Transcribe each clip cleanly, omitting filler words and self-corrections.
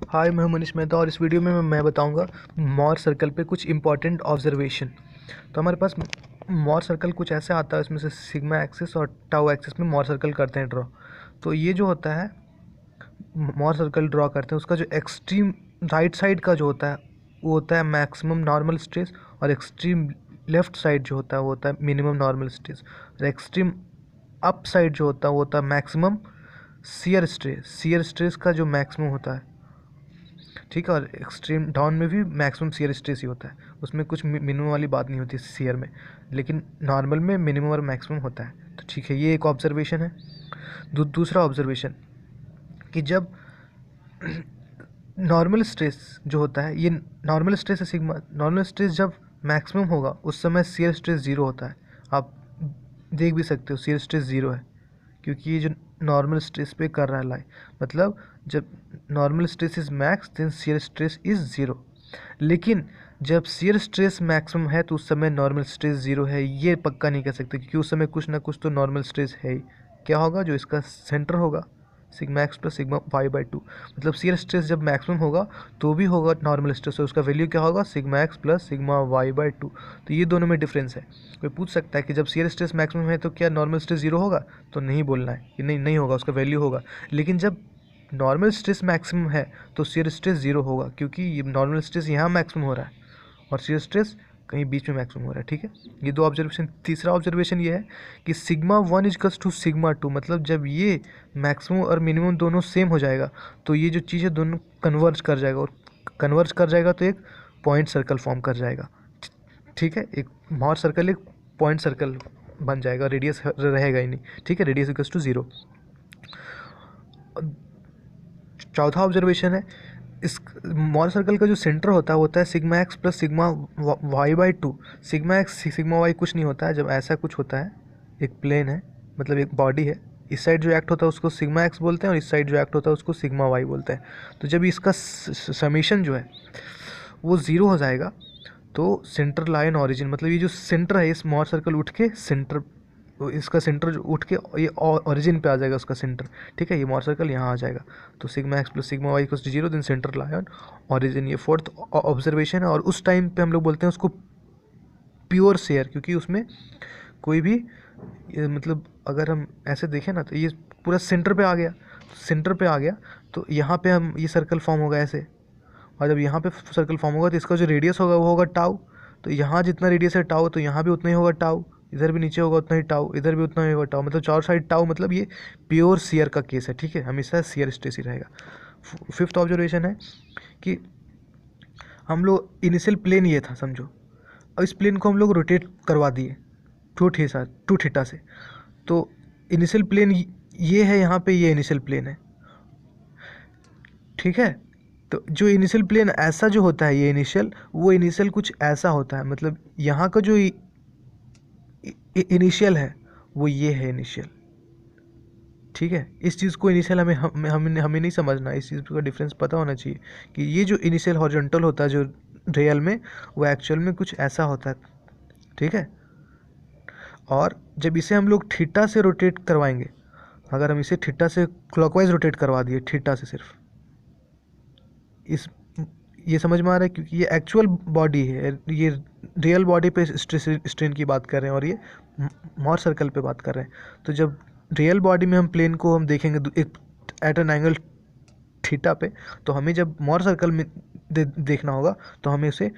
हाय, मैं मनीष मेहता और इस वीडियो में मैं बताऊंगा मॉर सर्कल पे कुछ इंपॉर्टेंट ऑब्जर्वेशन। तो हमारे पास मॉर सर्कल कुछ ऐसे आता है, इसमें से सिग्मा एक्सिस और टाउ एक्सिस में मॉर सर्कल करते हैं ड्रॉ। तो ये जो होता है मॉर सर्कल ड्रॉ करते हैं, उसका जो एक्सट्रीम राइट साइड का जो होता है वो होता है मैक्सिमम नॉर्मल स्ट्रेस, और एक्सट्रीम लेफ्ट साइड जो होता है वो होता है मिनिमम नॉर्मल स्ट्रेस, और एक्सट्रीम अप साइड जो होता है वो होता है maximum shear stress. Shear stress का जो मैक्सिमम होता है, ठीक है। और एक्सट्रीम डाउन में भी मैक्सिमम शियर स्ट्रेस ही होता है, उसमें कुछ मिनिमम वाली बात नहीं होती शियर में, लेकिन नॉर्मल में मिनिमम और मैक्सिमम होता है। तो ठीक है, ये एक ऑब्जर्वेशन है। दूसरा ऑब्जर्वेशन कि जब नॉर्मल स्ट्रेस जो होता है, ये नॉर्मल स्ट्रेस है सिग्मा, नॉर्मल स्ट्रेस जब मैक्सिमम होगा उस समय शियर स्ट्रेस ज़ीरो होता है। आप देख भी सकते हो शियर स्ट्रेस ज़ीरो है, क्योंकि ये जो नॉर्मल स्ट्रेस पे कर रहा है लाई, मतलब जब normal stress is max then shear stress is zero. लेकिन जब शियर स्ट्रेस मैक्सिमम है तो उस समय नॉर्मल स्ट्रेस ज़ीरो है, ये पक्का नहीं कह सकते, क्योंकि उस समय कुछ ना कुछ तो नॉर्मल स्ट्रेस है ही। क्या होगा? जो इसका सेंटर होगा sigma x plus sigma y by two, मतलब शियर स्ट्रेस जब मैक्सिमम होगा तो भी होगा नॉर्मल स्ट्रेस, और उसका वैल्यू क्या होगा? Sigma x plus sigma y by two. तो ये दोनों में डिफरेंस है। कोई पूछ सकता है कि जब शियर स्ट्रेस मैक्सिमम है तो क्या नॉर्मल स्ट्रेस जीरो होगा? तो नहीं बोलना है कि नहीं होगा, उसका वैल्यू होगा। लेकिन जब नॉर्मल स्ट्रेस मैक्सिमम है तो शियर स्ट्रेस जीरो होगा, क्योंकि ये नॉर्मल स्ट्रेस यहाँ मैक्सिमम हो रहा है और शियर स्ट्रेस कहीं बीच में मैक्सिमम हो रहा है। ठीक है, ये दो ऑब्जर्वेशन। तीसरा ऑब्जर्वेशन ये है कि sigma one equals to sigma two, मतलब जब ये मैक्सिमम और मिनिमम दोनों सेम हो जाएगा तो ये जो चीज़ है दोनों कन्वर्ज कर जाएगा, और कन्वर्ज कर जाएगा तो एक पॉइंट सर्कल फॉर्म कर जाएगा। ठीक है, एक मॉर सर्कल एक पॉइंट सर्कल बन जाएगा, रेडियस रहेगा ही नहीं। ठीक है, रेडियस इक्वल्स टू ज़ीरो। चौथा ऑब्जर्वेशन है, इस मॉल सर्कल का जो सेंटर होता है sigma x plus sigma y by two. Sigma x sigma y कुछ नहीं होता है, जब ऐसा कुछ होता है, एक प्लेन है, मतलब एक बॉडी है, इस साइड जो एक्ट होता है उसको सिग्मा एक्स बोलते हैं और इस साइड जो एक्ट होता है उसको सिग्मा वाई बोलते हैं। तो जब इसका समीशन जो है वो ज़ीरो हो जाएगा तो सेंटर लाइन ऑरिजिन, मतलब ये जो सेंटर है इस मॉर सर्कल उठ के सेंटर, इसका सेंटर जो उठ के ये ओरिजिन पे आ जाएगा उसका सेंटर। ठीक है, ये मॉर सर्कल यहाँ आ जाएगा, तो sigma x plus sigma y equals to zero, then centre line origin. ये फोर्थ ऑब्जर्वेशन है, और उस टाइम पे हम लोग बोलते हैं उसको प्योर शेयर, क्योंकि उसमें कोई भी मतलब अगर हम ऐसे देखें ना तो ये पूरा सेंटर पे आ गया, सेंटर पे आ गया तो यहाँ पे हम ये सर्कल फॉर्म होगा ऐसे, और जब यहाँ पे सर्कल फॉर्म होगा तो इसका जो रेडियस होगा वो होगा टाउ। तो यहाँ जितना रेडियस है टाउ, तो यहाँ भी उतना ही होगा टाउ, इधर भी नीचे होगा उतना ही टाउ, इधर भी उतना ही होगा टाउ, मतलब चार साइड टाउ, मतलब ये प्योर शेयर का केस है। ठीक है, हमेशा शेयर स्ट्रेस ही रहेगा। फिफ्थ ऑब्जर्वेशन है कि हम लोग इनिशियल प्लेन ये था समझो, और इस प्लेन को हम लोग रोटेट करवा दिए टू थीटा से। तो इनिशियल प्लेन ये है, यहाँ पे ये इनिशियल प्लेन है। ठीक है, तो जो इनिशियल प्लेन ऐसा जो होता है, ये इनिशियल, वो इनिशियल कुछ ऐसा होता है, मतलब यहाँ का जो इनिशियल है वो ये है इनिशियल। ठीक है, इस चीज़ को इनिशियल हमें नहीं समझना, इस चीज़ का डिफरेंस पता होना चाहिए कि ये जो इनिशियल हॉरिजॉन्टल होता है जो रियल में, वो एक्चुअल में कुछ ऐसा होता है। ठीक है, और जब इसे हम लोग थीटा से रोटेट करवाएंगे, अगर हम इसे थीटा से क्लॉकवाइज रोटेट करवा दिए थीटा से सिर्फ, इस ये समझ में आ रहा है, क्योंकि ये एक्चुअल बॉडी है, ये रियल बॉडी पे स्ट्रेन की बात कर रहे हैं और ये मॉर सर्कल पे बात कर रहे हैं। तो जब रियल बॉडी में हम प्लेन को हम देखेंगे एक एट एन एंगल थीटा पे, तो हमें जब मॉर सर्कल में देखना होगा तो हमें उसे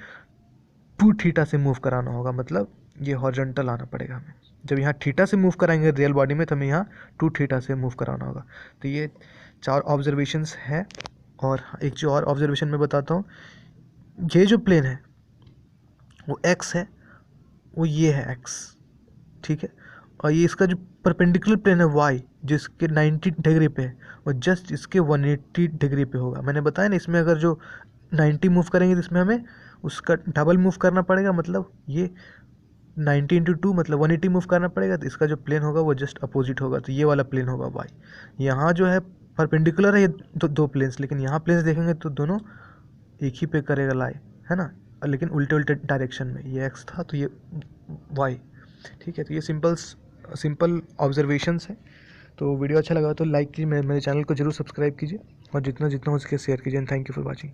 टू थीटा से मूव कराना होगा, मतलब ये हॉरिजॉन्टल आना पड़ेगा हमें। जब यहाँ थीटा से मूव कराएंगे रियल बॉडी में तो हमें यहाँ टू थीटा से मूव कराना होगा। तो ये चार ऑब्जर्वेशंस हैं। और एक जो और ऑब्जर्वेशन मैं बताता हूँ, ये जो प्लेन है वो एक्स है, वो ये है एक्स। ठीक है, और ये इसका जो परपेंडिकुलर प्लेन है वाई, जो इसके 90 डिग्री पे है, वो जस्ट इसके 180 डिग्री पे होगा। मैंने बताया ना, इसमें अगर जो 90 मूव करेंगे तो इसमें हमें उसका डबल मूव करना पड़ेगा, मतलब ये 90 इंटू टू मतलब 180 मूव करना पड़ेगा, तो इसका जो प्लेन होगा वो जस्ट अपोजिट होगा, तो ये वाला प्लेन होगा वाई। यहाँ जो है परपेंडिकुलर है ये दो प्लेन्स, लेकिन यहाँ प्लेन्स देखेंगे तो दोनों एक ही पे करेगा लाई, है ना, लेकिन उल्टे उल्टे डायरेक्शन में, ये एक्स था तो ये वाई। ठीक है, तो ये सिंपल ऑब्जर्वेशंस है। तो वीडियो अच्छा लगा तो लाइक कीजिए, मेरे चैनल को जरूर सब्सक्राइब कीजिए और जितना जितना हो सके शेयर कीजिए। Thank you for watching.